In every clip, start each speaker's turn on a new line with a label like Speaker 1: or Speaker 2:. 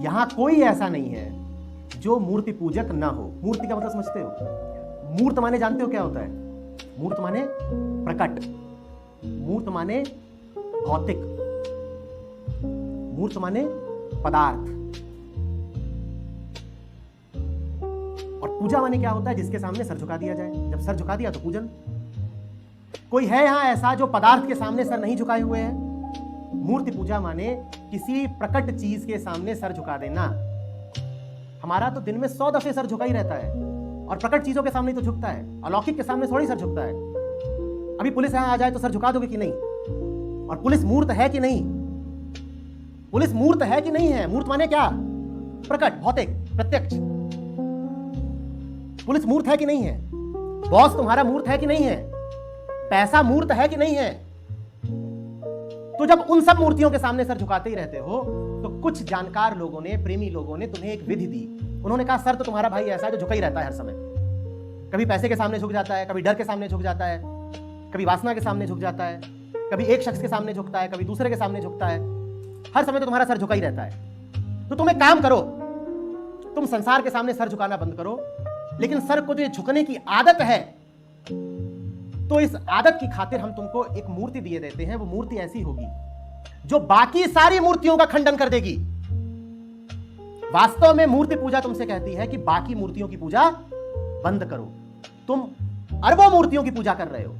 Speaker 1: यहां कोई ऐसा नहीं है जो मूर्ति पूजक ना हो। मूर्ति का मतलब समझते हो? मूर्त माने जानते हो क्या होता है? मूर्त माने प्रकट, मूर्त माने भौतिक, मूर्त माने पदार्थ। और पूजा माने क्या होता है? जिसके सामने सर झुका दिया जाए। जब सर झुका दिया तो पूजन। कोई है यहां ऐसा जो पदार्थ के सामने सर नहीं झुकाए हुए हैं? मूर्ति पूजा माने किसी प्रकट चीज के सामने सर झुका देना। हमारा तो दिन में 100 दफे सर झुका ही रहता है, और प्रकट चीजों के सामने तो झुकता है, अलौकिक के सामने थोड़ी सर झुकता है। अभी पुलिस यहां आ जाए तो सर झुका दोगे कि नहीं? और पुलिस मूर्त है कि नहीं? पुलिस मूर्त है कि नहीं है? मूर्त माने क्या? प्रकट, भौतिक, प्रत्यक्ष। पुलिस मूर्त है कि नहीं है? बॉस तुम्हारा मूर्त है कि नहीं है? पैसा मूर्त है कि नहीं है? तो जब उन सब मूर्तियों के सामने सर झुकाते ही रहते हो, तो कुछ जानकार लोगों ने, प्रेमी लोगों ने तुम्हें एक विधि दी। उन्होंने कहा सर तो तुम्हारा भाई ऐसा है जो झुका ही रहता है हर समय। कभी पैसे के सामने झुक जाता है, कभी डर के सामने झुक जाता है, कभी वासना के सामने झुक जाता है, कभी एक शख्स के सामने झुकता है, कभी दूसरे के सामने झुकता है। हर समय तो तुम्हारा सर झुका ही रहता है। तो तुम एक काम करो, तुम संसार के सामने सर झुकाना बंद करो, लेकिन सर को जो झुकने की आदत है, तो इस आदत की खातिर हम तुमको एक मूर्ति दिए देते हैं। वो मूर्ति ऐसी होगी जो बाकी सारी मूर्तियों का खंडन कर देगी। वास्तव में मूर्ति पूजा तुमसे कहती है कि बाकी मूर्तियों की पूजा बंद करो। तुम अरबों मूर्तियों की पूजा कर रहे हो।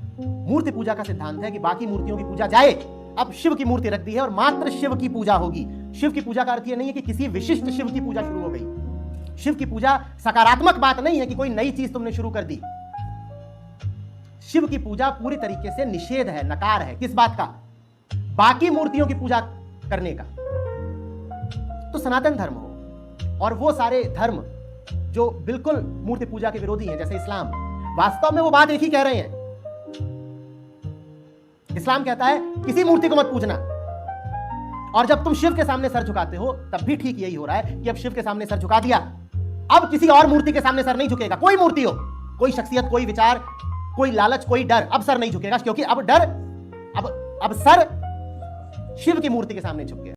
Speaker 1: मूर्ति पूजा का सिद्धांत है कि बाकी मूर्तियों की पूजा जाए, अब शिव की मूर्ति रख दी है और मात्र शिव की पूजा होगी। शिव की पूजा का अर्थ यह नहीं है कि किसी विशिष्ट शिव की पूजा शुरू हो गई। शिव की पूजा सकारात्मक बात नहीं है कि कोई नई चीज तुमने शुरू कर दी। शिव की पूजा पूरी तरीके से निषेध है, नकार है। किस बात का? बाकी मूर्तियों की पूजा करने का। तो सनातन धर्म हो और वो सारे धर्म जो बिल्कुल मूर्ति पूजा के विरोधी हैं, जैसे इस्लाम, वास्तव में वो बात एक ही कह रहे हैं। इस्लाम कहता है किसी मूर्ति को मत पूजना, और जब तुम शिव के सामने सर झुकाते हो तब भी ठीक यही हो रहा है कि अब शिव के सामने सर झुका दिया, अब किसी और मूर्ति के सामने सर नहीं झुकेगा। कोई मूर्ति हो, कोई शख्सियत, कोई विचार, कोई लालच, कोई डर, अब सर नहीं झुकेगा, क्योंकि अब डर, अब सर शिव की मूर्ति के सामने झुक गया।